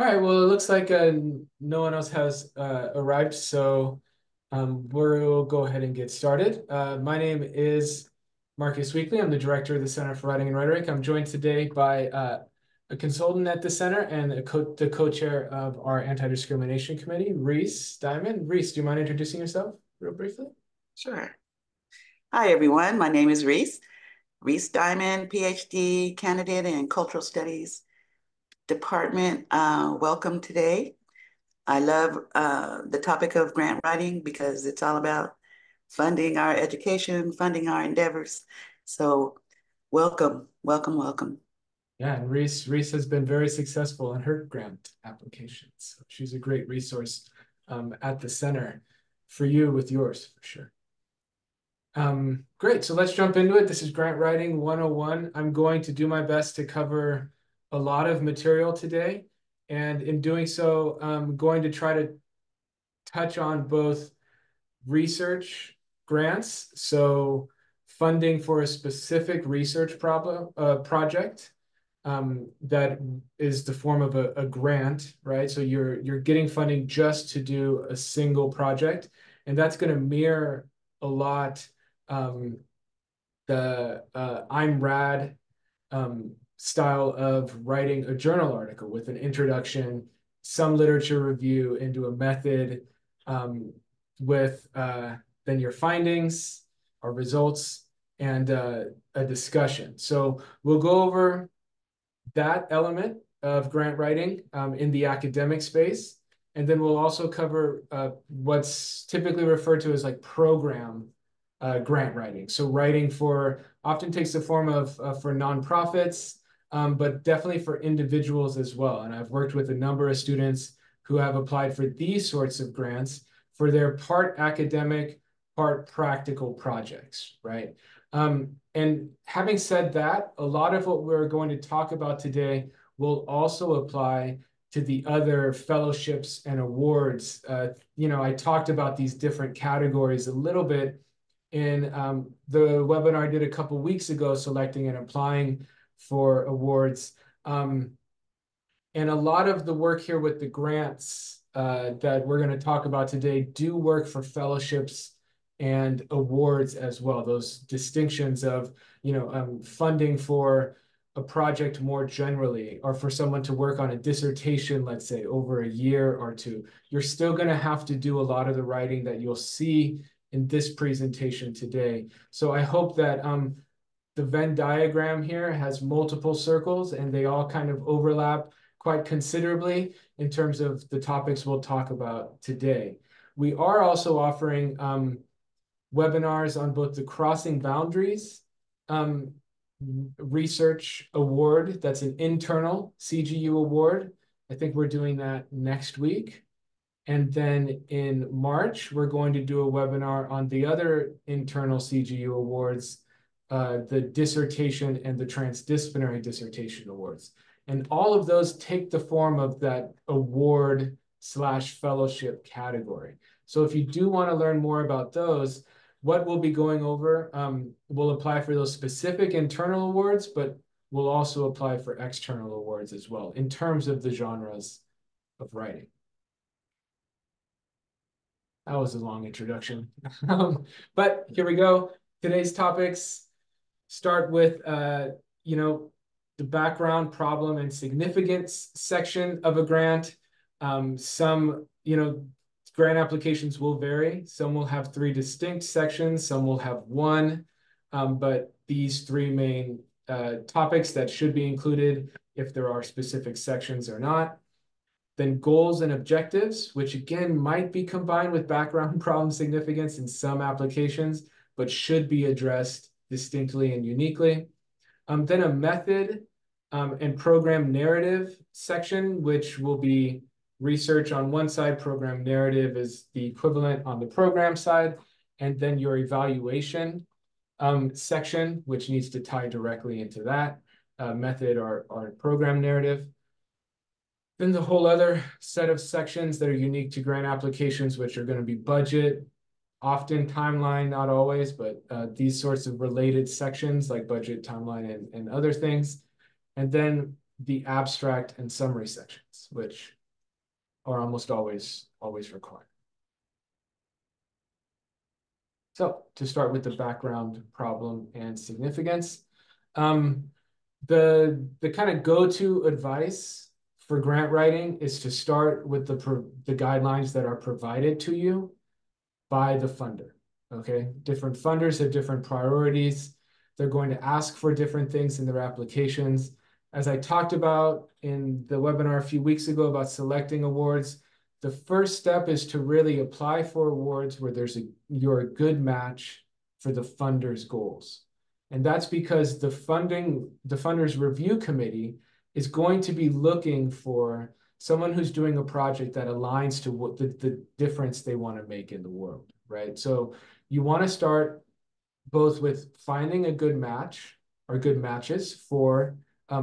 All right, well, it looks like no one else has arrived, so we'll go ahead and get started. My name is Marcus Weekly. I'm the director of the Center for Writing and Rhetoric. I'm joined today by a consultant at the center and the co-chair of our anti-discrimination committee, Reese Diamond. Reese, do you mind introducing yourself real briefly? Sure. Hi, everyone. My name is Reese Diamond, PhD candidate in Cultural Studies Department. Welcome today. I love the topic of grant writing because it's all about funding our education, funding our endeavors. So welcome, welcome, welcome. Yeah, and Reese has been very successful in her grant applications. So she's a great resource at the center for you with yours, for sure. Great, so let's jump into it. This is Grant Writing 101. I'm going to do my best to cover a lot of material today. And in doing so, I'm going to try to touch on both research grants, so funding for a specific research project that is the form of a grant, right? So you're getting funding just to do a single project, and that's going to mirror a lot the I'm Rad style of writing a journal article with an introduction, some literature review into a method, with then your findings, our results, and a discussion. So we'll go over that element of grant writing in the academic space. And then we'll also cover what's typically referred to as like program grant writing. So writing for often takes the form of for nonprofits, but definitely for individuals as well. And I've worked with a number of students who have applied for these sorts of grants for their part academic, part practical projects, right? And having said that, a lot of what we're going to talk about today will also apply to the other fellowships and awards. I talked about these different categories a little bit in the webinar I did a couple weeks ago, selecting and applying for awards. And a lot of the work here with the grants that we're going to talk about today do work for fellowships and awards as well. Those distinctions of, funding for a project more generally, or for someone to work on a dissertation, let's say, over a year or two. You're still going to have to do a lot of the writing that you'll see in this presentation today. So I hope that the Venn diagram here has multiple circles and they all kind of overlap quite considerably in terms of the topics we'll talk about today. We are also offering webinars on both the Crossing Boundaries Research Award. That's an internal CGU award. I think we're doing that next week. And then in March, we're going to do a webinar on the other internal CGU awards, the dissertation and the transdisciplinary dissertation awards. And all of those take the form of that award/fellowship category. So if you do want to learn more about those, what we'll be going over will apply for those specific internal awards, but will also apply for external awards as well in terms of the genres of writing. That was a long introduction. But here we go. Today's topics start with, the background, problem, and significance section of a grant. Some, grant applications will vary. Some will have 3 distinct sections. Some will have 1. But these 3 main topics that should be included if there are specific sections or not. Then goals and objectives, which again might be combined with background, problem, significance in some applications, but should be addressed distinctly and uniquely. Then a method and program narrative section, which will be research on one side, program narrative is the equivalent on the program side, and then your evaluation section, which needs to tie directly into that method or program narrative. Then the whole other set of sections that are unique to grant applications, which are going to be budget, often timeline, not always, but these sorts of related sections like budget, timeline, and other things. And then the abstract and summary sections, which are almost always required. So to start with the background, problem, and significance, the kind of go-to advice for grant writing is to start with the guidelines that are provided to you by the funder. Okay, different funders have different priorities. They're going to ask for different things in their applications. As I talked about in the webinar a few weeks ago about selecting awards, the first step is to really apply for awards where you're a good match for the funder's goals. And that's because the funder's review committee is going to be looking for someone who's doing a project that aligns to what the difference they want to make in the world, right? So you want to start both with finding a good match or good matches for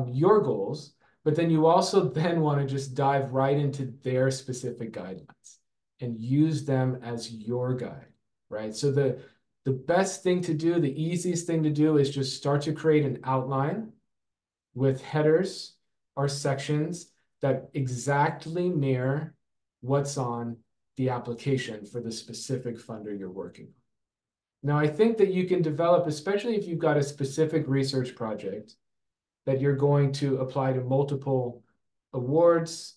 your goals, but then you also then want to just dive right into their specific guidelines and use them as your guide, right? So the best thing to do, the easiest thing to do is just start to create an outline with headers or sections that exactly mirror what's on the application for the specific funder you're working on. Now, I think that you can develop, especially if you've got a specific research project that you're going to apply to multiple awards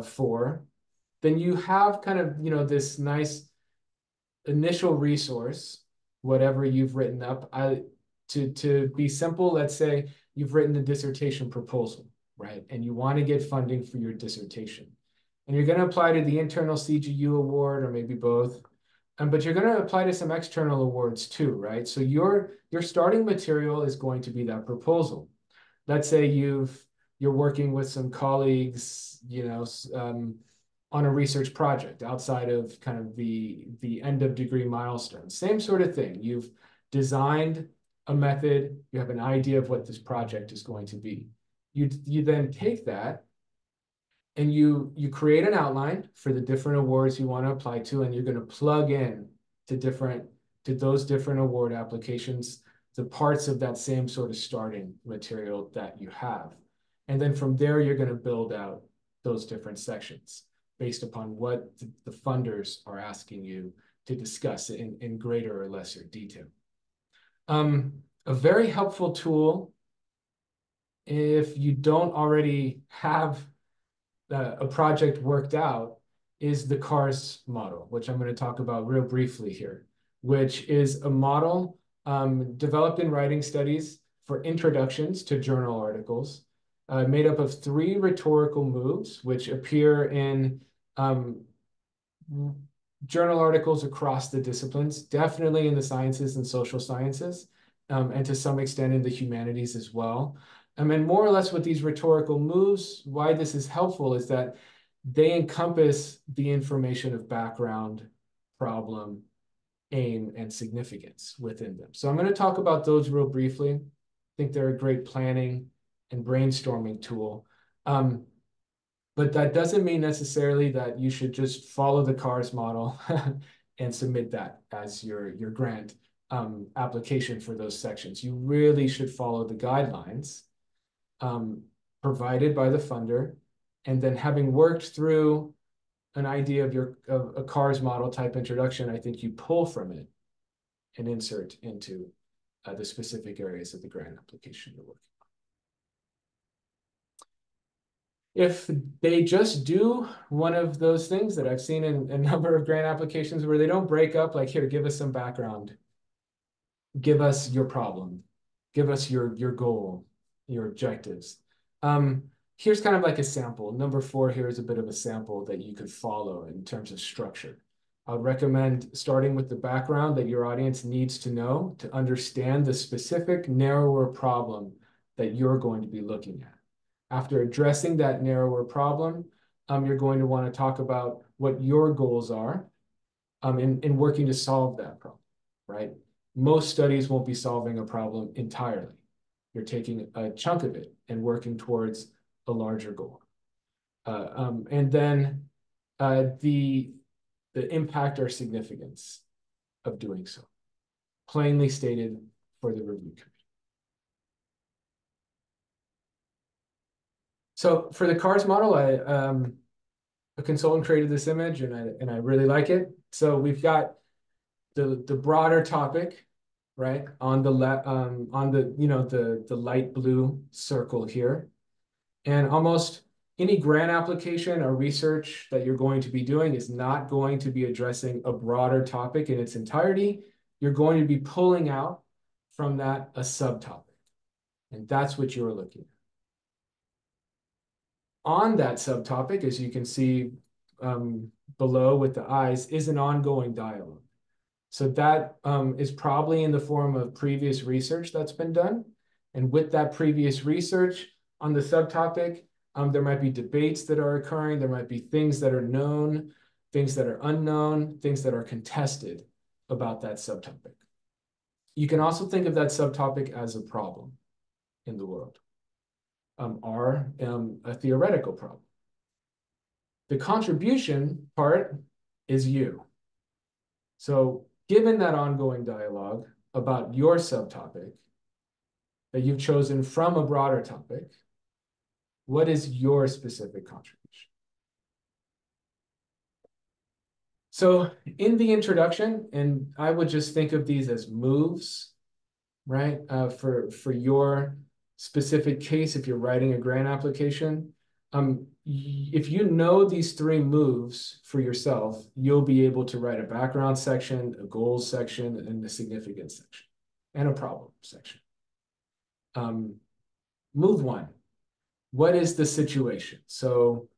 for, then you have kind of, this nice initial resource, whatever you've written up. To be simple, let's say you've written a dissertation proposal, right? And you want to get funding for your dissertation. And you're going to apply to the internal CGU award or maybe both. But you're going to apply to some external awards too, right? So your starting material is going to be that proposal. Let's say you're working with some colleagues, on a research project outside of kind of the end of degree milestone. Same sort of thing. You've designed a method, you have an idea of what this project is going to be. You then take that and you create an outline for the different awards you want to apply to, and you're going to plug in to those different award applications, the parts of that same sort of starting material that you have. And then from there, you're going to build out those different sections based upon what the funders are asking you to discuss in greater or lesser detail. A very helpful tool, if you don't already have a project worked out, is the CARS model, which I'm going to talk about real briefly here, which is a model developed in writing studies for introductions to journal articles, made up of 3 rhetorical moves, which appear in journal articles across the disciplines, definitely in the sciences and social sciences, and to some extent in the humanities as well. And more or less with these rhetorical moves, why this is helpful is that they encompass the information of background, problem, aim, and significance within them. So I'm going to talk about those real briefly. I think they're a great planning and brainstorming tool. But that doesn't mean necessarily that you should just follow the CARS model and submit that as your grant application for those sections. You really should follow the guidelines provided by the funder, and then having worked through an idea of a CARS model type introduction, I think you pull from it and insert into the specific areas of the grant application you're working on. If they just do one of those things that I've seen in a number of grant applications where they don't break up, like, here, give us some background, give us your problem, give us your goal, your objectives. Here's kind of like a sample. Number 4 here is a bit of a sample that you could follow in terms of structure. I would recommend starting with the background that your audience needs to know to understand the specific narrower problem that you're going to be looking at. After addressing that narrower problem, you're going to want to talk about what your goals are in working to solve that problem, right? Most studies won't be solving a problem entirely. You're taking a chunk of it and working towards a larger goal. And then the impact or significance of doing so, plainly stated for the review committee. So for the CARS model, a consultant created this image and I really like it. So we've got the broader topic, right? On the left, on the, the light blue circle here. And almost any grant application or research that you're going to be doing is not going to be addressing a broader topic in its entirety. You're going to be pulling out from that a subtopic. And that's what you're looking at. On that subtopic, as you can see below with the eyes, is an ongoing dialogue. So that is probably in the form of previous research that's been done. And with that previous research on the subtopic, there might be debates that are occurring. There might be things that are known, things that are unknown, things that are contested about that subtopic. You can also think of that subtopic as a problem in the world, or a theoretical problem. The contribution part is you. So given that ongoing dialogue about your subtopic that you've chosen from a broader topic, what is your specific contribution? So in the introduction, and I would just think of these as moves, right? For your specific case, if you're writing a grant application, if you know these three moves for yourself, you'll be able to write a background section, a goals section, and a significance section, and a problem section. Move one, what is the situation? So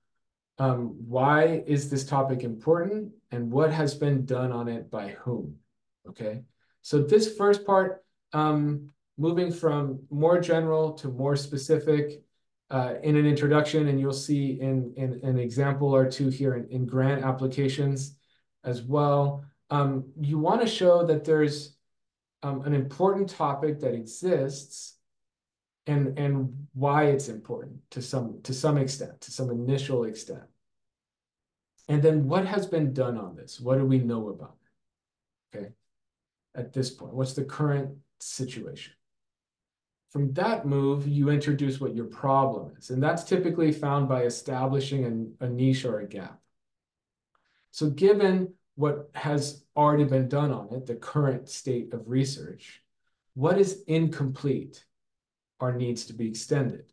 why is this topic important and what has been done on it by whom? Okay, so this first part, moving from more general to more specific in an introduction, and you'll see in an example or two here in grant applications as well. You want to show that there's an important topic that exists and why it's important to some extent, to some initial extent. And then what has been done on this? What do we know about it? Okay, at this point, what's the current situation? From that move, you introduce what your problem is, and that's typically found by establishing a niche or a gap. So given what has already been done on it, the current state of research, what is incomplete or needs to be extended?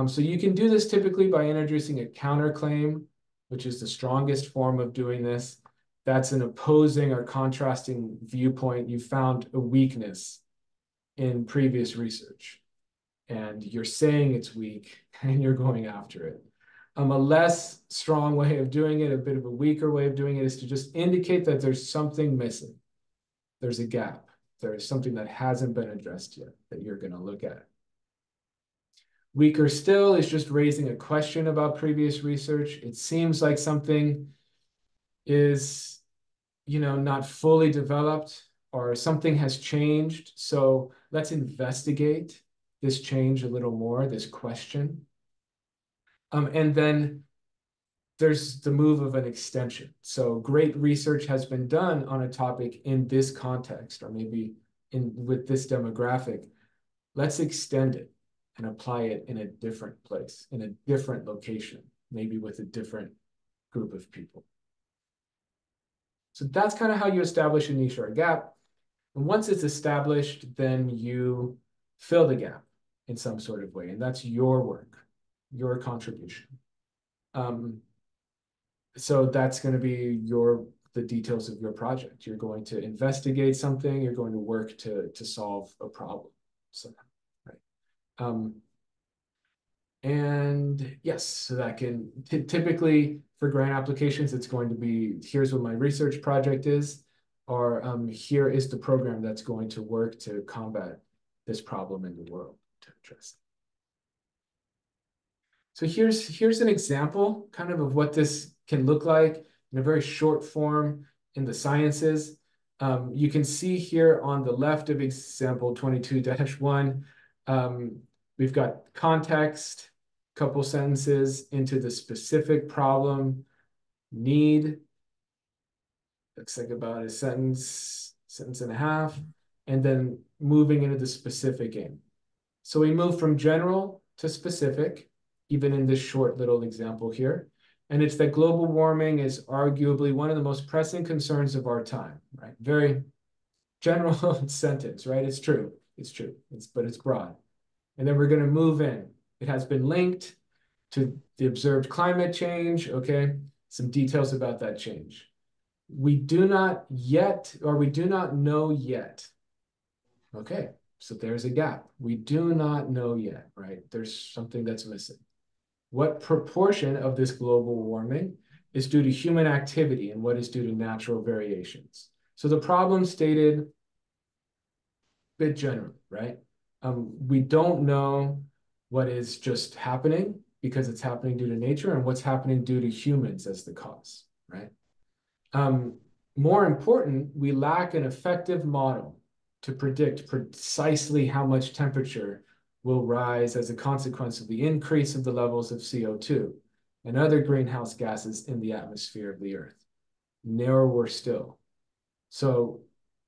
So you can do this typically by introducing a counterclaim, which is the strongest form of doing this. That's an opposing or contrasting viewpoint. You found a weakness in previous research, and you're saying it's weak, and you're going after it. A less strong way of doing it, a bit of a weaker way of doing it, is to just indicate that there's something missing. There's a gap. There is something that hasn't been addressed yet that you're going to look at. Weaker still is just raising a question about previous research. It seems like something is, not fully developed or something has changed. So let's investigate this change a little more, this question. And then there's the move of an extension. So great research has been done on a topic in this context, or maybe with this demographic. Let's extend it and apply it in a different place, in a different location, maybe with a different group of people. So that's kind of how you establish a niche or a gap. And once it's established, then you fill the gap in some sort of way. And that's your work, your contribution. So that's going to be the details of your project. You're going to investigate something. You're going to work to solve a problem. So, right. And yes, so that can typically for grant applications, it's going to be, here's what my research project is, or here is the program that's going to work to combat this problem in the world, to address it. So here's an example kind of what this can look like in a very short form in the sciences. You can see here on the left of example 22-1, we've got context, couple sentences into the specific problem, need, looks like about a sentence and a half, and then moving into the specific aim. So we move from general to specific. even in this short little example here. And it's that global warming is arguably one of the most pressing concerns of our time, right? Very general sentence, right? It's true. It's true. But it's broad. And then we're going to move in. It has been linked to the observed climate change, okay? Some details about that change. We do not yet, or we do not know yet. Okay, so there's a gap. We do not know yet, right? There's something that's missing. What proportion of this global warming is due to human activity and what is due to natural variations? So the problem stated a bit generally, right? We don't know what is just happening because it's happening due to nature and what's happening due to humans as the cause, right? More important, we lack an effective model to predict precisely how much temperature will rise as a consequence of the increase of the levels of CO2 and other greenhouse gases in the atmosphere of the Earth. Narrower still. So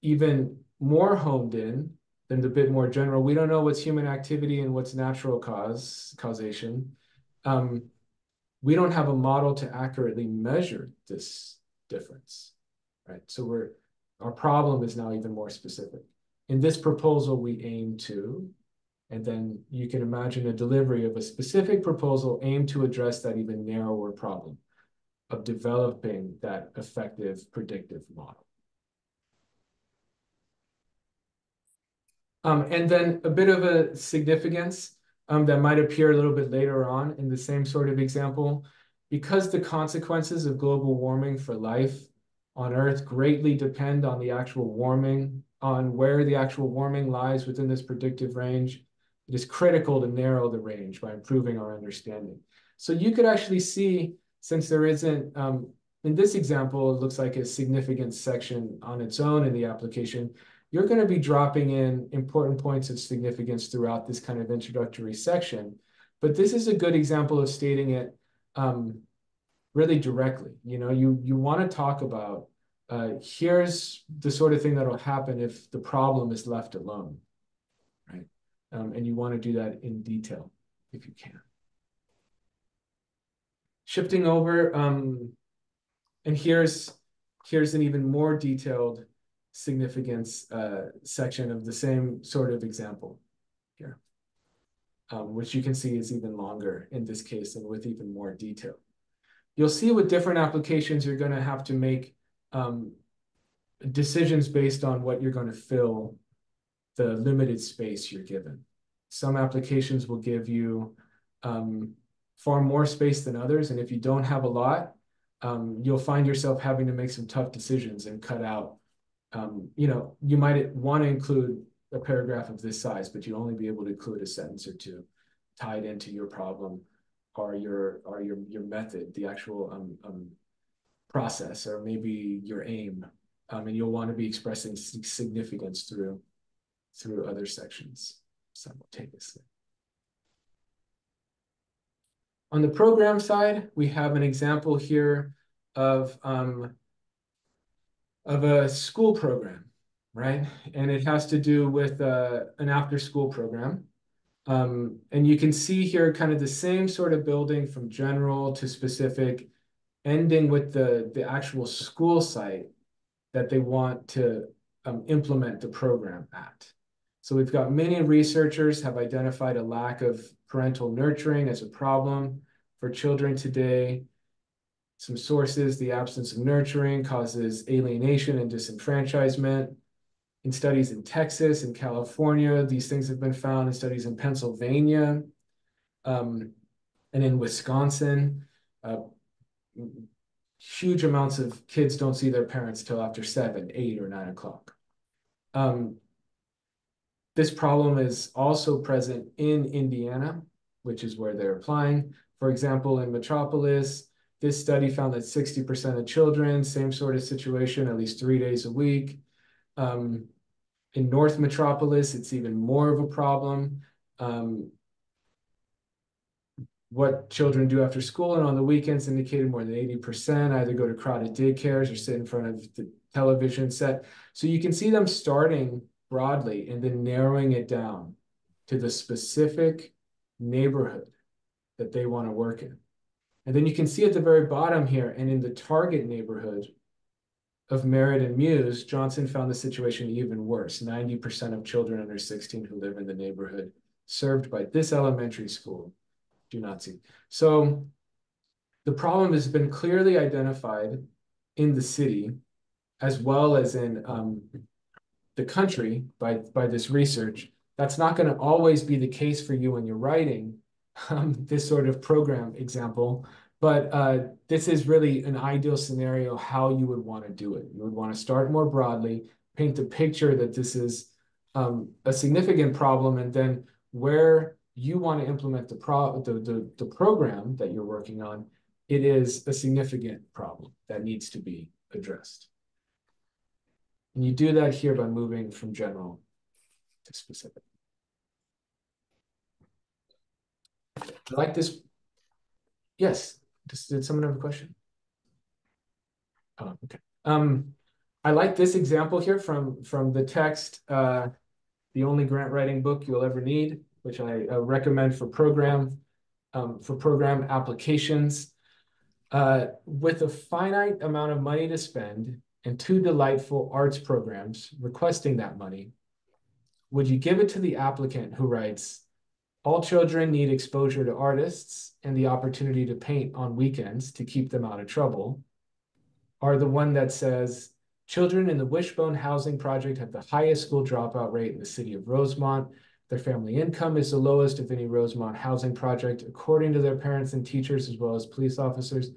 even more honed in than the bit more general, we don't know what's human activity and what's natural causation. We don't have a model to accurately measure this difference, right? So our problem is now even more specific. In this proposal, we aim to, and then you can imagine a delivery of a specific proposal aimed to address that even narrower problem of developing that effective predictive model. And then a bit of a significance that might appear a little bit later on in the same sort of example, because the consequences of global warming for life on Earth greatly depend on the actual warming, on where the actual warming lies within this predictive range. It is critical to narrow the range by improving our understanding. So you could actually see, since there isn't, in this example, it looks like a significant section on its own in the application, you're going to be dropping in important points of significance throughout this kind of introductory section. But this is a good example of stating it really directly. You know, you want to talk about, here's the sort of thing that'll happen if the problem is left alone, right? And you want to do that in detail if you can. Shifting over, and here's an even more detailed significance section of the same sort of example here, which you can see is even longer in this case and with even more detail. You'll see with different applications, you're going to have to make decisions based on what you're going to fill the limited space you're given. Some applications will give you far more space than others, and if you don't have a lot, you'll find yourself having to make some tough decisions and cut out. You know, you might want to include a paragraph of this size, but you only be able to include a sentence or two tied into your problem or your method, the actual process, or maybe your aim, and you'll want to be expressing significance through other sections simultaneously. On the program side, we have an example here of a school program, right? And it has to do with an after-school program. And you can see here kind of the same sort of building from general to specific, ending with the actual school site that they want to implement the program at. So we've got many researchers have identified a lack of parental nurturing as a problem for children today. Some sources, the absence of nurturing causes alienation and disenfranchisement. In studies in Texas and California, these things have been found in studies in Pennsylvania and in Wisconsin. Huge amounts of kids don't see their parents till after 7, 8, or 9 o'clock. This problem is also present in Indiana, which is where they're applying. For example, in Metropolis, this study found that 60% of children, same sort of situation, at least 3 days a week. In North Metropolis, it's even more of a problem. What children do after school and on the weekends indicated more than 80% either go to crowded daycares or sit in front of the television set. So you can see them starting broadly and then narrowing it down to the specific neighborhood that they want to work in. And then you can see at the very bottom here, and in the target neighborhood of Merritt and Muse, Johnson found the situation even worse. 90% of children under 16 who live in the neighborhood served by this elementary school do not see. So the problem has been clearly identified in the city as well as in the country by this research. That's not going to always be the case for you when you're writing this sort of program example, but this is really an ideal scenario how you would want to do it. You would want to start more broadly, paint a picture that this is a significant problem, and then where you want to implement the program that you're working on, it is a significant problem that needs to be addressed. And you do that here by moving from general to specific. I like this. Yes. Did someone have a question? Oh, okay. I like this example here from the text, The Only Grant Writing Book You'll Ever Need, which I recommend for program applications. With a finite amount of money to spend and 2 delightful arts programs requesting that money, would you give it to the applicant who writes, all children need exposure to artists and the opportunity to paint on weekends to keep them out of trouble, or the one that says, children in the Wishbone Housing Project have the highest school dropout rate in the city of Rosemont. Their family income is the lowest of any Rosemont housing project, according to their parents and teachers, as well as police officers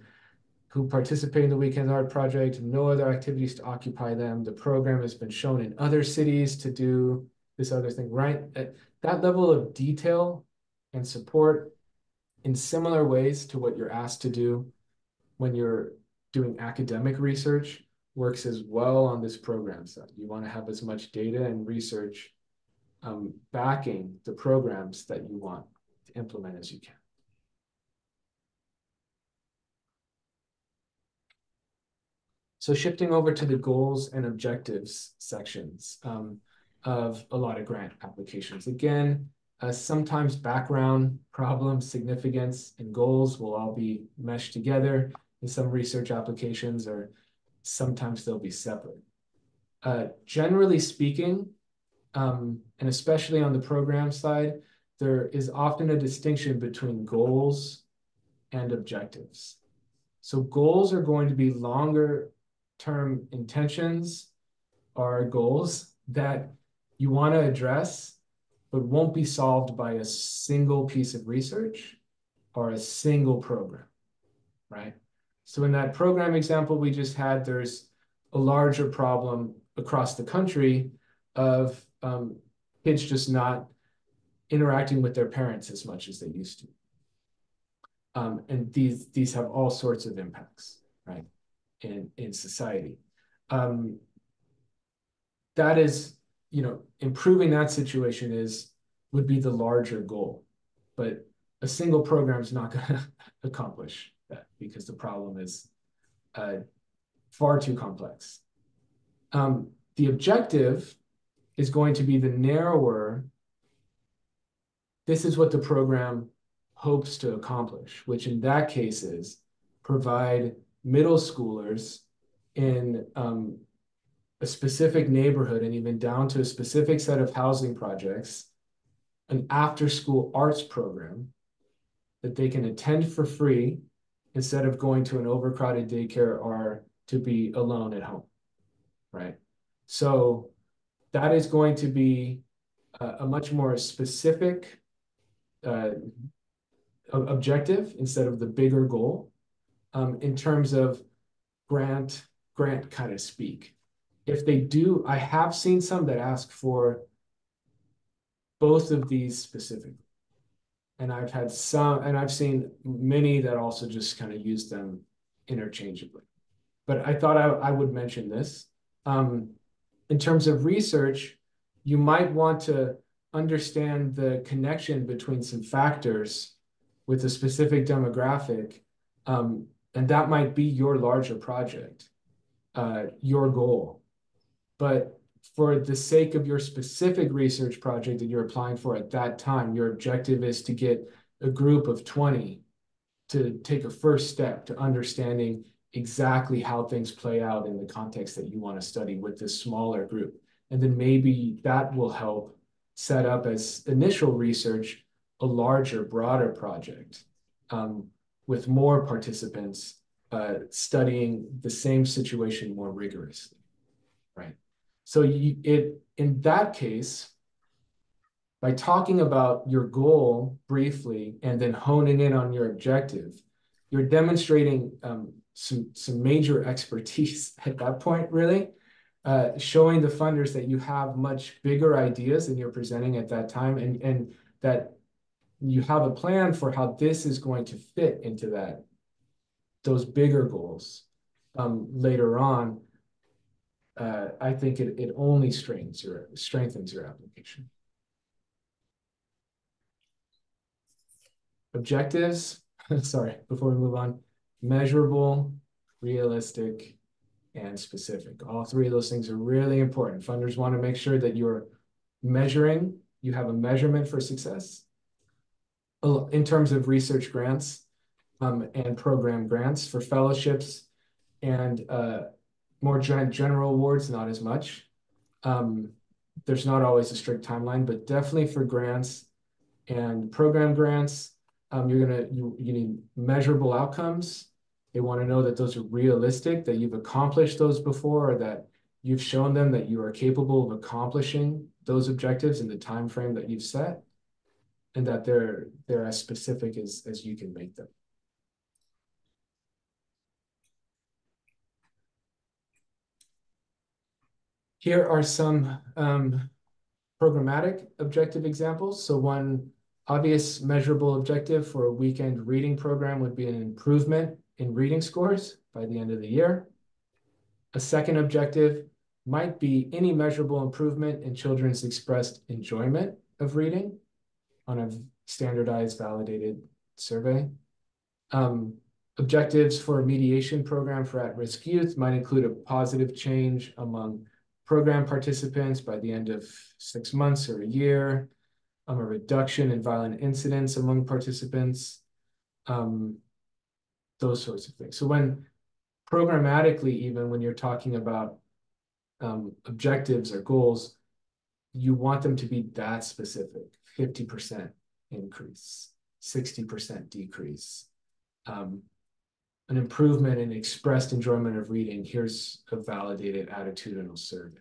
who participate in the Weekend Art Project. No other activities to occupy them. The program has been shown in other cities to do this other thing, right? That level of detail and support in similar ways to what you're asked to do when you're doing academic research works as well on this program side. You want to have as much data and research backing the programs that you want to implement as you can. So shifting over to the goals and objectives sections of a lot of grant applications. Again, sometimes background, problems, significance, and goals will all be meshed together in some research applications, or sometimes they'll be separate. Generally speaking, and especially on the program side, there is often a distinction between goals and objectives. So goals are going to be longer term intentions or goals that you want to address, but won't be solved by a single piece of research or a single program, right? So in that program example we just had, there's a larger problem across the country of kids just not interacting with their parents as much as they used to. And these have all sorts of impacts, right, in society. That is, improving that situation would be the larger goal, but a single program is not going to accomplish that because the problem is far too complex. The objective is going to be the narrower. This is what the program hopes to accomplish, which in that case is provide middle schoolers in a specific neighborhood and even down to a specific set of housing projects, an after-school arts program that they can attend for free instead of going to an overcrowded daycare or to be alone at home, right? So that is going to be a much more specific objective instead of the bigger goal in terms of grant kind of speak. If they do, I have seen some that ask for both of these specifically. And I've had some, and I've seen many that also just kind of use them interchangeably. But I thought I would mention this. In terms of research, you might want to understand the connection between some factors with a specific demographic, and that might be your larger project, your goal. But for the sake of your specific research project that you're applying for at that time, your objective is to get a group of 20 to take a first step to understanding exactly how things play out in the context that you want to study with this smaller group. And then maybe that will help set up as initial research a larger, broader project with more participants studying the same situation more rigorously, right? So in that case, by talking about your goal briefly and then honing in on your objective, you're demonstrating some major expertise at that point, really, showing the funders that you have much bigger ideas than you're presenting at that time, and that you have a plan for how this is going to fit into those bigger goals later on. I think it only strengthens your application. Objectives, sorry, before we move on, measurable, realistic, and specific. All three of those things are really important. Funders want to make sure that you're measuring, you have a measurement for success in terms of research grants and program grants. For fellowships and more general awards, not as much. There's not always a strict timeline, but definitely for grants and program grants, you need measurable outcomes. They want to know that those are realistic, that you've accomplished those before, or that you've shown them that you are capable of accomplishing those objectives in the time frame that you've set, and that they're as specific as you can make them. Here are some programmatic objective examples. So one obvious measurable objective for a weekend reading program would be an improvement in reading scores by the end of the year. A second objective might be any measurable improvement in children's expressed enjoyment of reading on a standardized, validated survey. Objectives for a mediation program for at-risk youth might include a positive change among program participants by the end of 6 months or a year, a reduction in violent incidents among participants, those sorts of things. So when programmatically, even when you're talking about objectives or goals, you want them to be that specific, 50% increase, 60% decrease, an improvement in expressed enjoyment of reading. Here's a validated attitudinal survey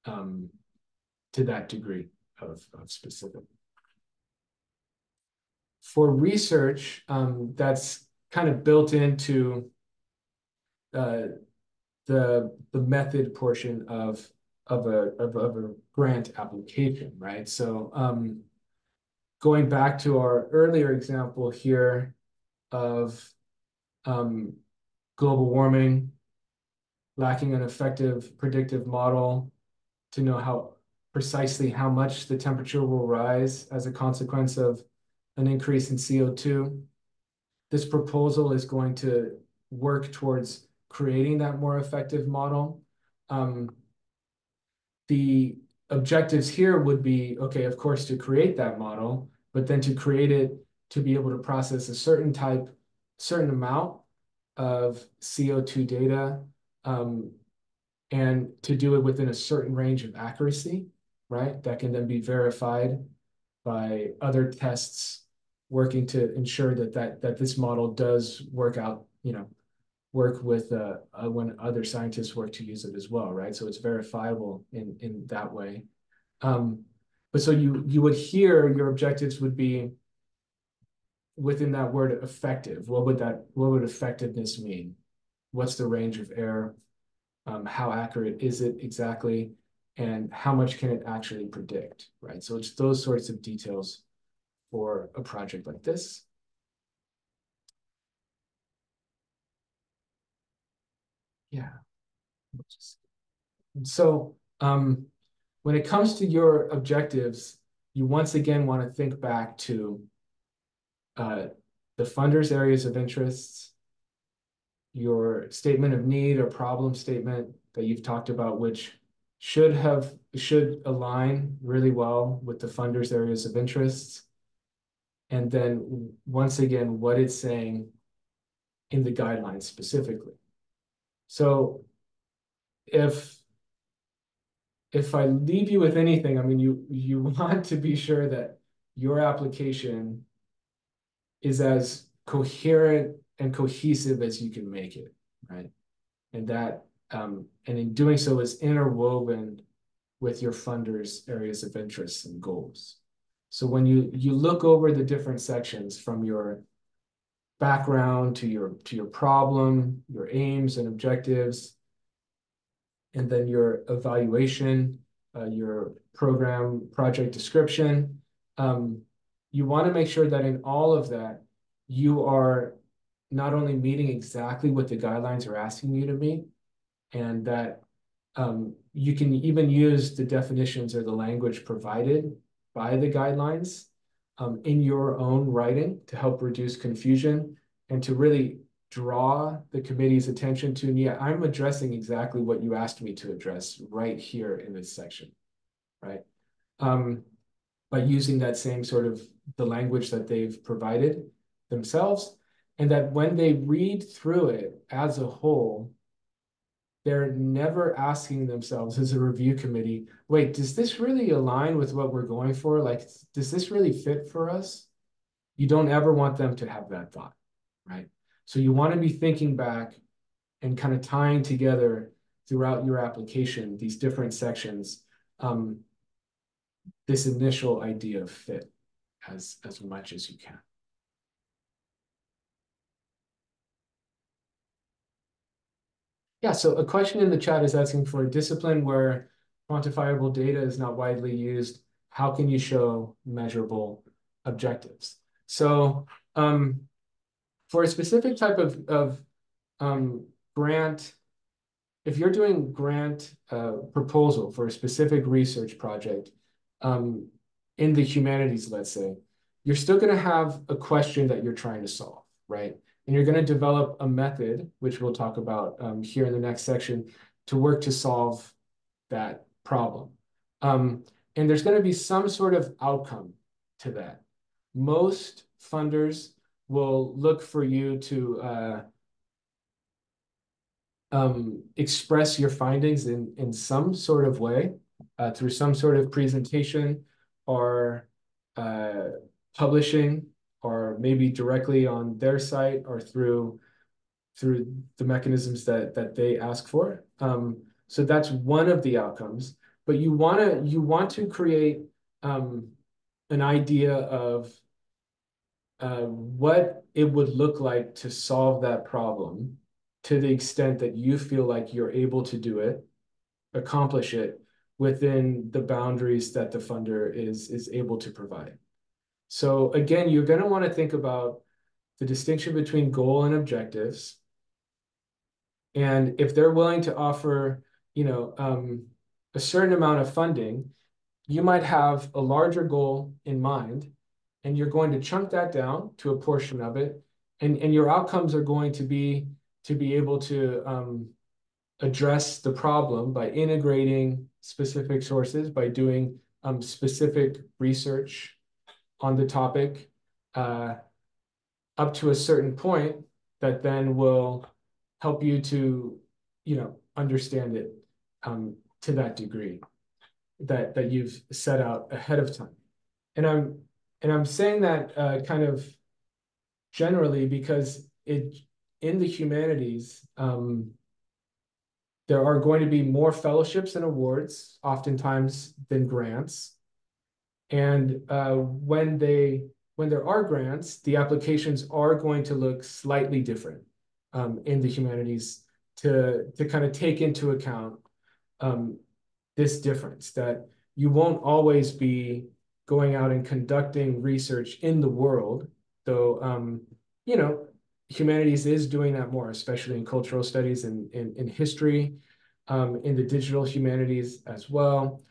to that degree of specific. For research, that's kind of built into the method portion of a grant application, right? So going back to our earlier example here of global warming, lacking an effective predictive model to know precisely how much the temperature will rise as a consequence of an increase in CO2. This proposal is going to work towards creating that more effective model. The objectives here would be, okay, of course, to create that model, but then to create it to be able to process a certain amount of CO2 data, and to do it within a certain range of accuracy, right? That can then be verified by other tests working to ensure that this model does work out, work with when other scientists work to use it as well, right? So it's verifiable in that way. But so you would hear your objectives would be within that word effective. What would effectiveness mean? What's the range of error? How accurate is it exactly? And how much can it actually predict, right? So it's those sorts of details for a project like this. Yeah. So when it comes to your objectives, you once again want to think back to the funder's areas of interest, your statement of need or problem statement that you've talked about, which should align really well with the funder's areas of interest. and then once again, what it's saying in the guidelines specifically. So if I leave you with anything, I mean, you want to be sure that your application is as coherent and cohesive as you can make it, right? And that, and in doing so is interwoven with your funders' areas of interest and goals. So when you look over the different sections from your background to your problem, your aims and objectives, and then your evaluation, your program project description, you want to make sure that in all of that, you are not only meeting exactly what the guidelines are asking you to meet, and that you can even use the definitions or the language provided by the guidelines in your own writing to help reduce confusion and to really draw the committee's attention to, and yeah, I'm addressing exactly what you asked me to address right here in this section, right? By using that same sort of the language that they've provided themselves, and that when they read through it as a whole, they're never asking themselves as a review committee, wait, does this really align with what we're going for? Like, does this really fit for us? You don't ever want them to have that thought, right? So you want to be thinking back and kind of tying together throughout your application, these different sections, this initial idea of fit as much as you can. Yeah, so a question in the chat is asking for a discipline where quantifiable data is not widely used. How can you show measurable objectives? So for a specific type of grant, if you're doing grant proposal for a specific research project in the humanities, let's say, you're still going to have a question that you're trying to solve, right? And you're going to develop a method, which we'll talk about here in the next section, to work to solve that problem. And there's going to be some sort of outcome to that. Most funders will look for you to express your findings in some sort of way, through some sort of presentation or publishing, or maybe directly on their site or through the mechanisms that they ask for. So that's one of the outcomes. But you want to create an idea of what it would look like to solve that problem to the extent that you feel like you're able to do it, accomplish it within the boundaries that the funder is able to provide. So again, you're going to want to think about the distinction between goal and objectives. And if they're willing to offer, a certain amount of funding, you might have a larger goal in mind, and you're going to chunk that down to a portion of it. And your outcomes are going to be able to address the problem by integrating specific sources, by doing specific research on the topic up to a certain point that then will help you to, understand it to that degree that you've set out ahead of time. And I'm saying that kind of generally because in the humanities, there are going to be more fellowships and awards oftentimes than grants. And when there are grants, the applications are going to look slightly different in the humanities to kind of take into account this difference, that you won't always be going out and conducting research in the world, though, humanities is doing that more, especially in cultural studies and in history, in the digital humanities as well.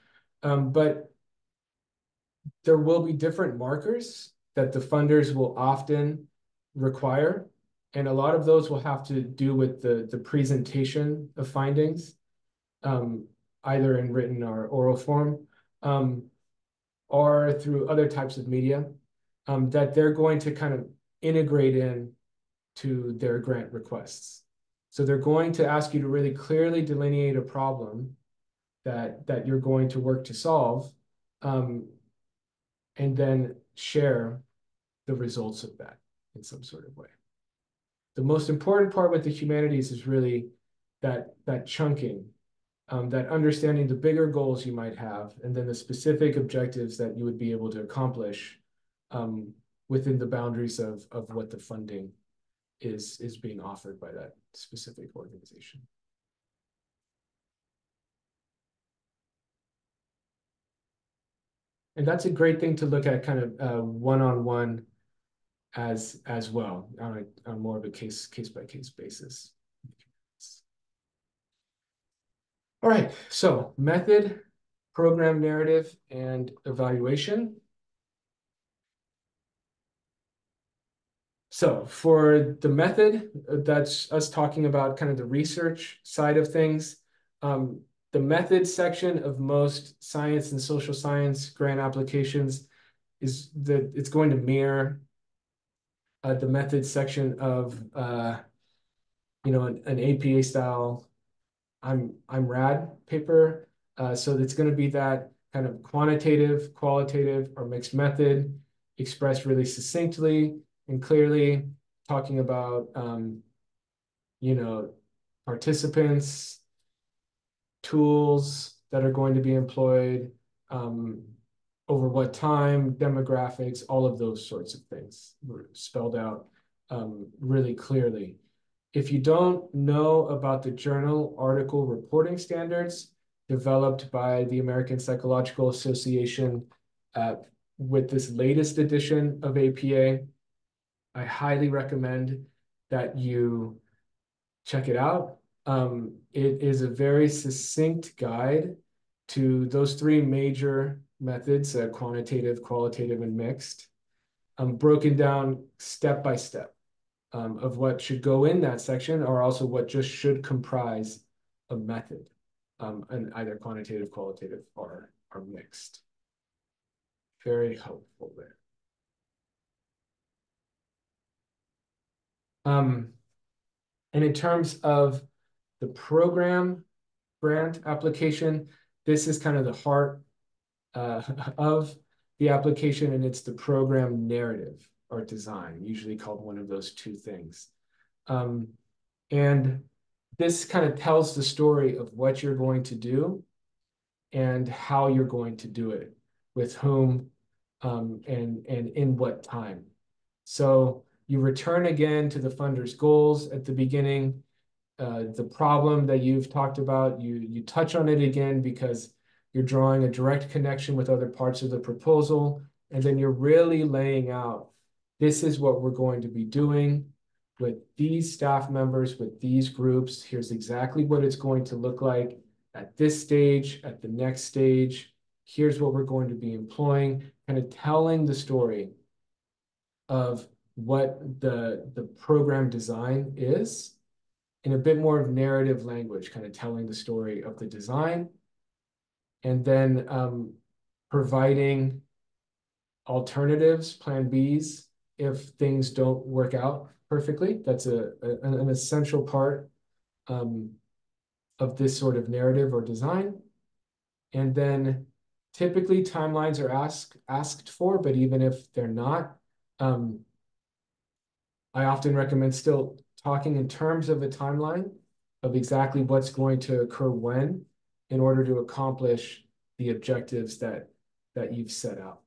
But there will be different markers that the funders will often require. And a lot of those will have to do with the presentation of findings, either in written or oral form, or through other types of media. that they're going to kind of integrate in to their grant requests. So they're going to ask you to really clearly delineate a problem that you're going to work to solve, and then share the results of that in some sort of way. The most important part with the humanities is really that chunking, that understanding the bigger goals you might have, and then the specific objectives that you would be able to accomplish within the boundaries of what the funding is being offered by that specific organization. And that's a great thing to look at kind of one-on-one as well on more of a case by case basis. All right, so method, program narrative, and evaluation. So for the method, that's us talking about kind of the research side of things. The method section of most science and social science grant applications is that it's going to mirror the method section of an APA style I'm rad paper. So it's going to be that kind of quantitative, qualitative, or mixed method expressed really succinctly and clearly, talking about participants, tools that are going to be employed, over what time, demographics, all of those sorts of things were spelled out really clearly. If you don't know about the journal article reporting standards developed by the American Psychological Association with this latest edition of APA, I highly recommend that you check it out. It is a very succinct guide to those three major methods, quantitative, qualitative, and mixed, broken down step by step of what should go in that section, or also what just should comprise a method, and either quantitative, qualitative, or mixed. Very helpful there. And in terms of the program grant application, this is kind of the heart of the application, and it's the program narrative or design, usually called one of those two things. And this kind of tells the story of what you're going to do and how you're going to do it, with whom, and in what time. So you return again to the funder's goals at the beginning. The problem that you've talked about, you touch on it again because you're drawing a direct connection with other parts of the proposal, and then you're really laying out, this is what we're going to be doing with these staff members, with these groups. Here's exactly what it's going to look like at this stage, at the next stage. Here's what we're going to be employing, kind of telling the story of what the program design is in a bit more of narrative language, kind of telling the story of the design, and then providing alternatives, plan Bs, if things don't work out perfectly. That's an essential part of this sort of narrative or design. And then typically timelines are asked for, but even if they're not, I often recommend still talking in terms of a timeline of exactly what's going to occur when, in order to accomplish the objectives that you've set out.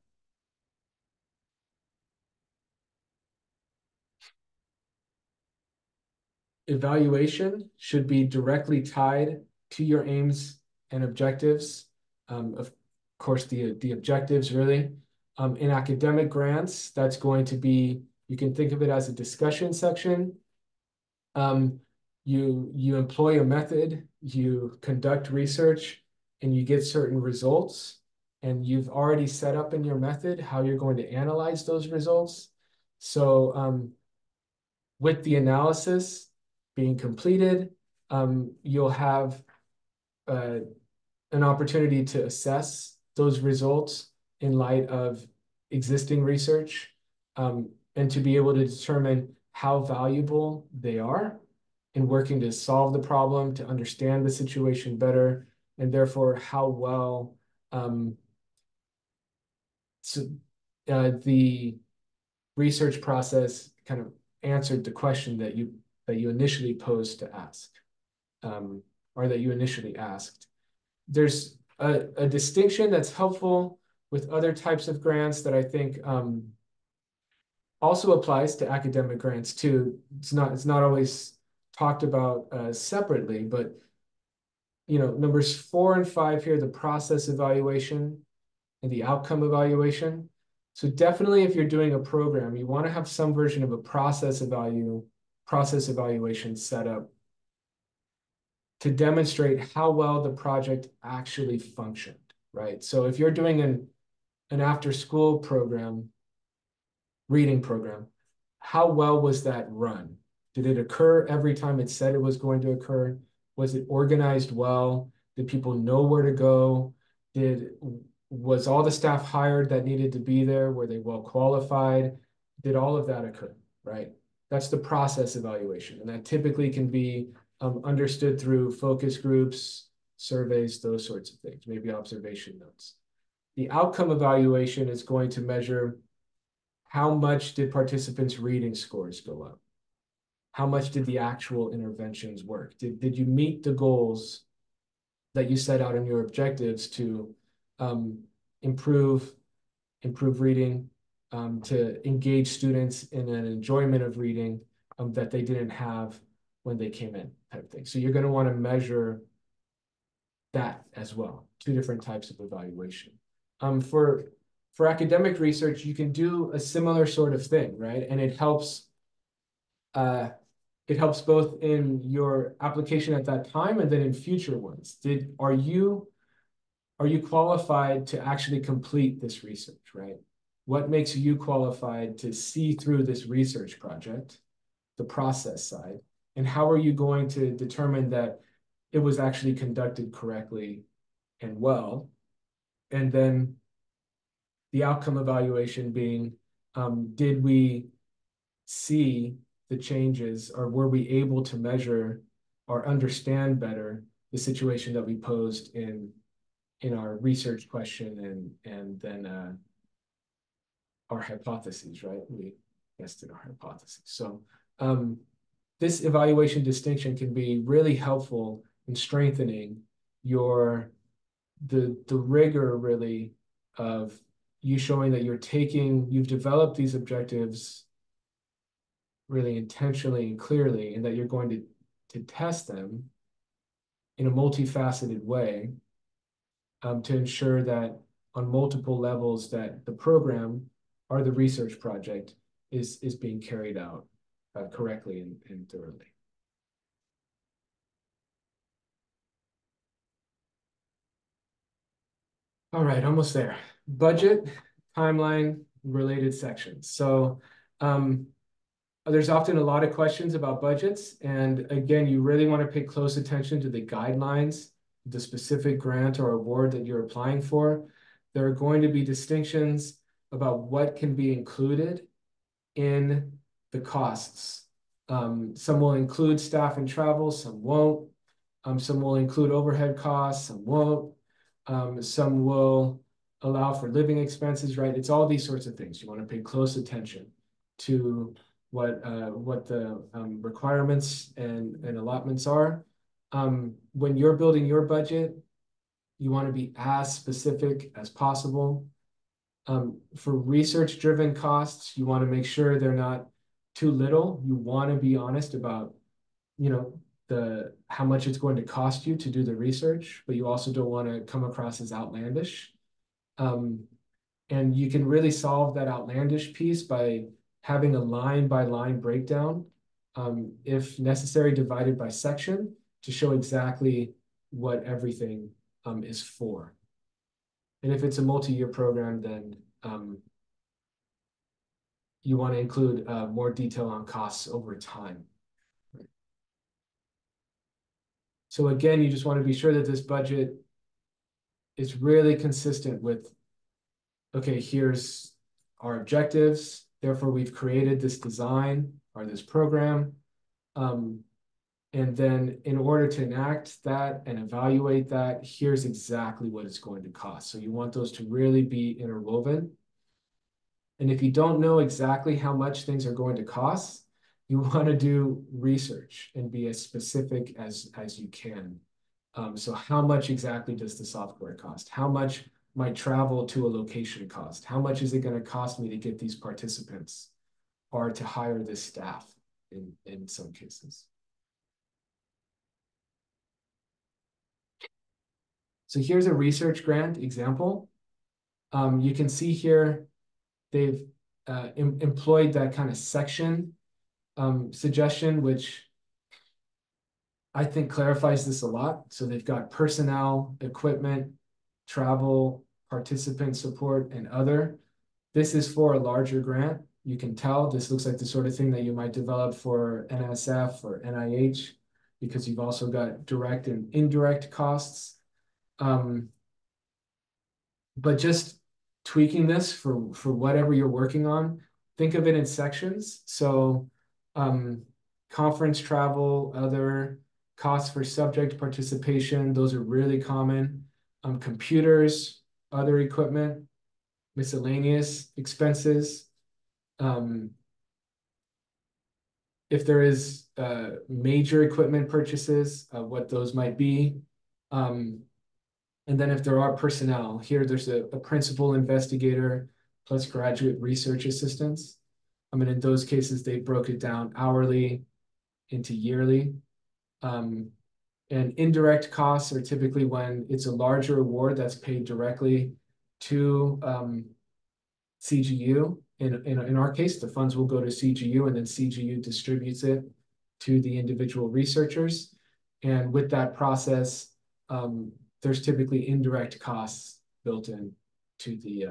Evaluation should be directly tied to your aims and objectives. Of course, the objectives really. In academic grants, that's going to be, you can think of it as a discussion section. You employ a method, you conduct research, and you get certain results, and you've already set up in your method how you're going to analyze those results. So with the analysis being completed, you'll have an opportunity to assess those results in light of existing research, and to be able to determine how valuable they are in working to solve the problem, to understand the situation better, and therefore how well so, the research process kind of answered the question that you initially posed to ask, or that you initially asked. There's a distinction that's helpful with other types of grants that I think also applies to academic grants too. It's not always talked about separately, but numbers 4 and 5 here, the process evaluation and the outcome evaluation. So definitely if you're doing a program, you want to have some version of a process evaluation set up to demonstrate how well the project actually functioned, right? So if you're doing an after school program, reading program, how well was that run? Did it occur every time it said it was going to occur? Was it organized well? Did people know where to go? Was all the staff hired that needed to be there? Were they well qualified? Did all of that occur, right? That's the process evaluation. And that typically can be understood through focus groups, surveys, those sorts of things, maybe observation notes. The outcome evaluation is going to measure how much did participants' reading scores go up? How much did the actual interventions work? Did you meet the goals that you set out in your objectives to improve reading, to engage students in an enjoyment of reading that they didn't have when they came in, type of thing. So you're going to want to measure that as well. Two different types of evaluation. For academic research, you can do a similar sort of thing, right? And it helps both in your application at that time and then in future ones. Are you qualified to actually complete this research, right? What makes you qualified to see through this research project, the process side, and how are you going to determine that it was actually conducted correctly and well? And then the outcome evaluation being, did we see the changes, or were we able to measure or understand better the situation that we posed in our research question and then our hypotheses, right? We tested our hypotheses. So this evaluation distinction can be really helpful in strengthening the rigor really of you showing that you've developed these objectives really intentionally and clearly, and that you're going to test them in a multifaceted way to ensure that on multiple levels that the program or the research project is being carried out correctly and thoroughly. All right, almost there. Budget, timeline, related sections. So there's often a lot of questions about budgets. And again, you really want to pay close attention to the guidelines, the specific grant or award that you're applying for. There are going to be distinctions about what can be included in the costs. Some will include staff and travel, some won't. Some will include overhead costs, some won't. Some will allow for living expenses, right? It's all these sorts of things. You want to pay close attention to what the requirements and allotments are. When you're building your budget, you want to be as specific as possible. For research-driven costs, you want to make sure they're not too little. You want to be honest about, how much it's going to cost you to do the research, but you also don't want to come across as outlandish. And you can really solve that outlandish piece by having a line-by-line breakdown, if necessary, divided by section to show exactly what everything is for. And if it's a multi-year program, then you want to include more detail on costs over time. So again, you just want to be sure that this budget is really consistent with, okay, here's our objectives, Therefore, we've created this design or this program. And then in order to enact that and evaluate that, here's exactly what it's going to cost. So you want those to really be interwoven. And if you don't know exactly how much things are going to cost, you want to do research and be as specific as you can. So how much exactly does the software cost? How much might travel to a location cost? How much is it going to cost me to get these participants or to hire this staff in some cases? So here's a research grant example. You can see here they've employed that kind of section suggestion, which I think clarifies this a lot. So they've got personnel, equipment, travel, participant support, and other. This is for a larger grant. You can tell this looks like the sort of thing that you might develop for NSF or NIH, because you've also got direct and indirect costs. But just tweaking this for whatever you're working on, think of it in sections. So conference travel, other costs for subject participation, those are really common. Computers, other equipment, miscellaneous expenses. If there is major equipment purchases, what those might be. And then if there are personnel, here there's a principal investigator plus graduate research assistants. I mean, in those cases, they broke it down hourly into yearly. And indirect costs are typically when it's a larger award that's paid directly to CGU. In our case, the funds will go to CGU and then CGU distributes it to the individual researchers. And with that process, there's typically indirect costs built in to the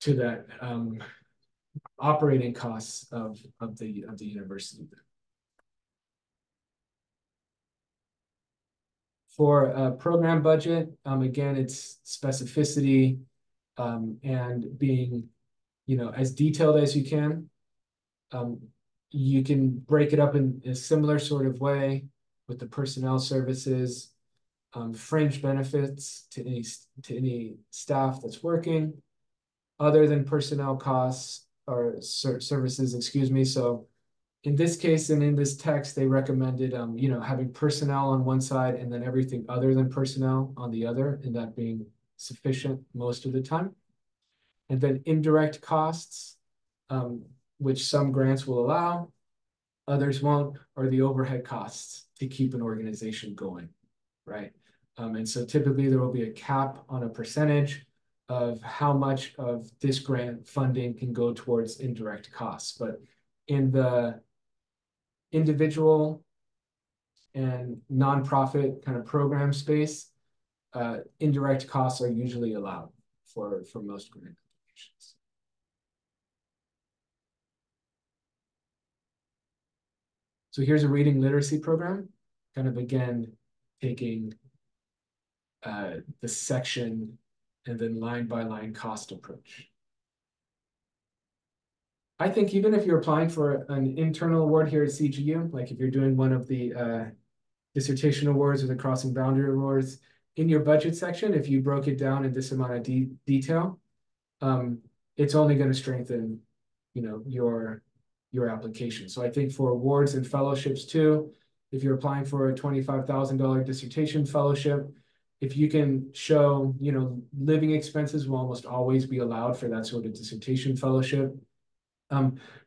to that operating costs of the university. For a program budget, again, it's specificity and being, as detailed as you can. You can break it up in a similar sort of way with the personnel services, fringe benefits to any staff that's working, other than personnel costs or services, excuse me. So in this case and in this text, they recommended, having personnel on one side and then everything other than personnel on the other, and that being sufficient most of the time. And then indirect costs, which some grants will allow, others won't, are the overhead costs to keep an organization going, right? And so typically there will be a cap on a percentage of how much of this grant funding can go towards indirect costs. But in the individual and nonprofit kind of program space, indirect costs are usually allowed for most grant applications. So here's a reading literacy program, kind of again, taking the section and then line by line cost approach. I think even if you're applying for an internal award here at CGU, like if you're doing one of the dissertation awards or the crossing boundary awards, in your budget section, if you broke it down in this amount of detail, it's only going to strengthen, your application. So I think for awards and fellowships too, if you're applying for a $25,000 dissertation fellowship, if you can show, living expenses will almost always be allowed for that sort of dissertation fellowship.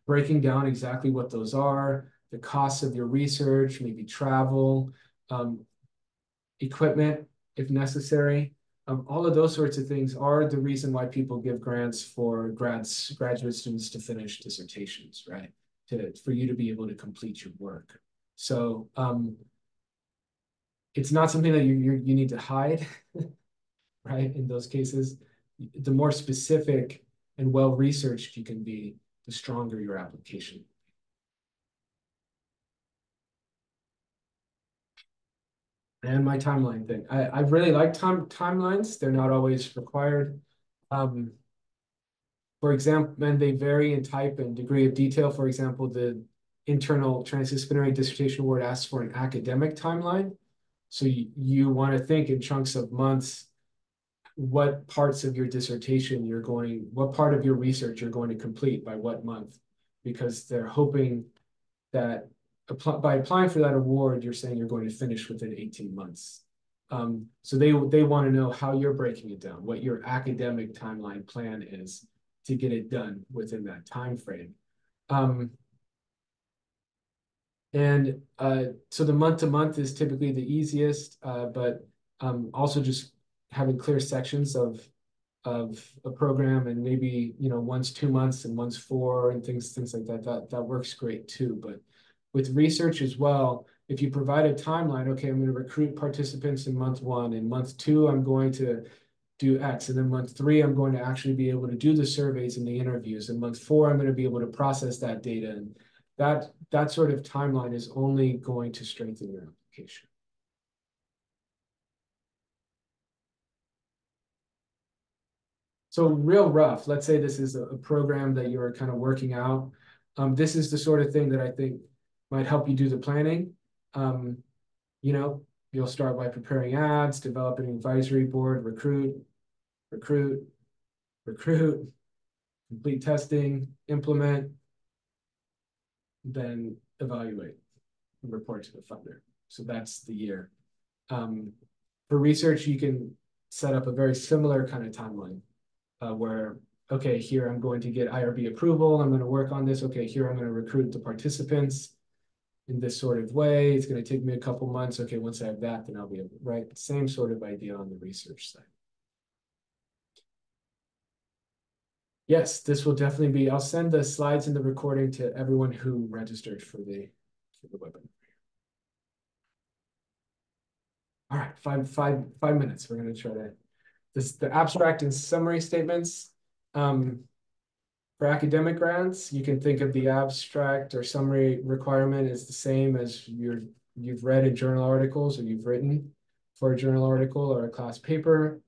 Breaking down exactly what those are, the costs of your research, maybe travel, equipment, if necessary. All of those sorts of things are the reason why people give grants for graduate students to finish dissertations, right? For you to be able to complete your work. So it's not something that you need to hide, right? In those cases, the more specific and well-researched you can be, the stronger your application. And my timeline thing. I really like timelines. They're not always required. For For example, and they vary in type and degree of detail. For example, the internal transdisciplinary dissertation award asks for an academic timeline. So you want to think in chunks of months, what parts of your dissertation what part of your research you're going to complete by what month, because they're hoping that by applying for that award, you're saying you're going to finish within 18 months. So they want to know how you're breaking it down, what your academic timeline plan is to get it done within that time frame. So the month to month is typically the easiest, but also just having clear sections of a program, and maybe one's 2 months and one's 4 and things like that works great too. But with research as well, if you provide a timeline, okay, I'm going to recruit participants in month 1, in month 2 I'm going to do X, and then month 3 I'm going to actually be able to do the surveys and the interviews, and month 4 I'm going to be able to process that data, and that sort of timeline is only going to strengthen your application. So real rough, let's say this is a program that you're kind of working out. This is the sort of thing that I think might help you do the planning. You'll start by preparing ads, develop an advisory board, recruit, complete testing, implement, then evaluate and report to the funder. So that's the year. For research, you can set up a very similar kind of timeline where, okay, here I'm going to get IRB approval. I'm going to work on this. Okay, here I'm going to recruit the participants in this sort of way. It's going to take me a couple months. Okay, once I have that, then I'll be able to write. Same sort of idea on the research side. Yes, this will definitely be, I'll send the slides and the recording to everyone who registered for the webinar. All right, five minutes. We're going to try to, the abstract and summary statements. For academic grants, you can think of the abstract or summary requirement as the same as you've read in journal articles or you've written for a journal article or a class paper.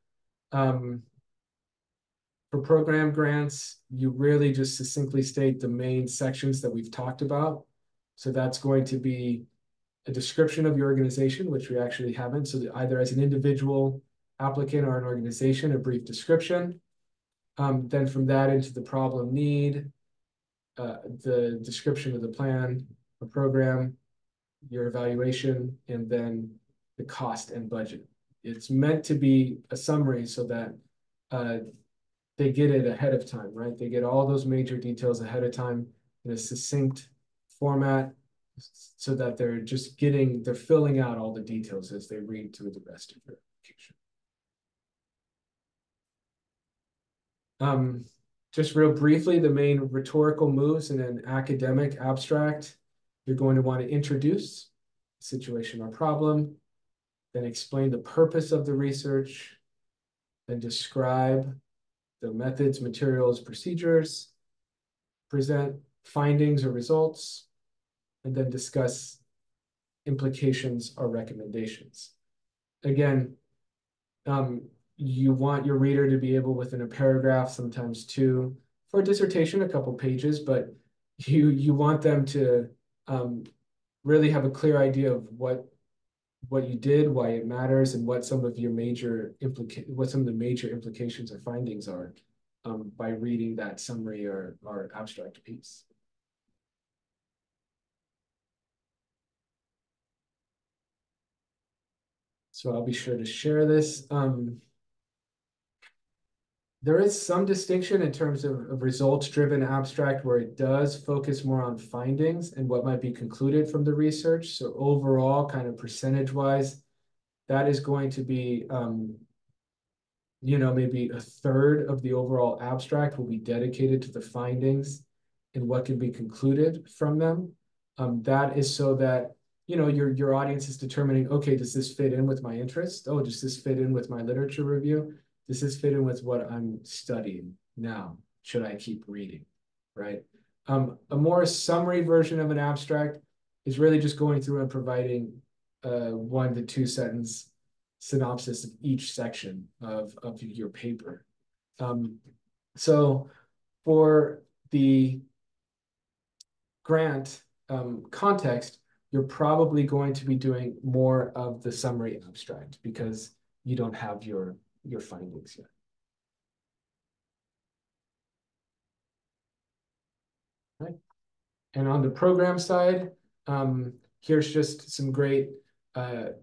For program grants, you really just succinctly state the main sections that we've talked about. So that's going to be a description of your organization, which we actually haven't. So either as an individual applicant or an organization, a brief description. Then from that into the problem need, the description of the plan or program, your evaluation, and then the cost and budget. It's meant to be a summary so that they get it ahead of time, right? They get all those major details ahead of time in a succinct format so that they're filling out all the details as they read through the rest of their application. Just real briefly, the main rhetorical moves in an academic abstract, you're going to want to introduce the situation or problem, then explain the purpose of the research, then describe the methods, materials, procedures, present findings or results, and then discuss implications or recommendations. Again, you want your reader to be able, within a paragraph, sometimes 2, for a dissertation, a couple pages, but you want them to really have a clear idea of what you did, why it matters, and what some of the major implications or findings are by reading that summary or abstract piece. So I'll be sure to share this. There is some distinction in terms of results-driven abstract where it does focus more on findings and what might be concluded from the research. So overall, kind of percentage-wise, that is going to be, maybe a third of the overall abstract will be dedicated to the findings and what can be concluded from them. That is so that, your audience is determining, okay, does this fit in with my interest? Oh, does this fit in with my literature review? Does this fit in with what I'm studying now? Should I keep reading, right? A more summary version of an abstract is really just going through and providing 1 to 2 sentence synopsis of each section of your paper. So for the grant context, you're probably going to be doing more of the summary abstract because you don't have your findings yet. Right. And on the program side, here's just some great kind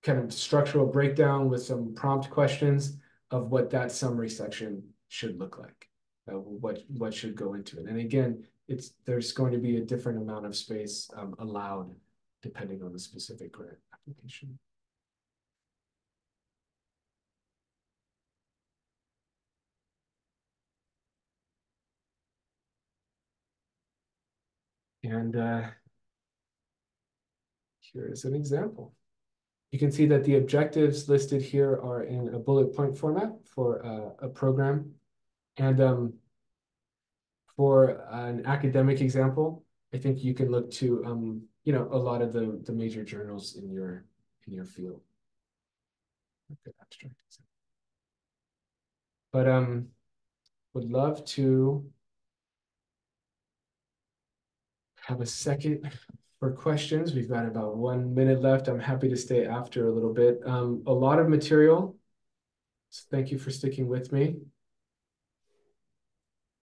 of structural breakdown with some prompt questions of what that summary section should look like, what should go into it. And again, there's going to be a different amount of space allowed depending on the specific grant application. And here is an example. You can see that the objectives listed here are in a bullet point format for a program. And for an academic example, I think you can look to a lot of the major journals in your field. Good abstract example. But would love to have a second for questions. We've got about 1 minute left. I'm happy to stay after a little bit. A lot of material. So thank you for sticking with me.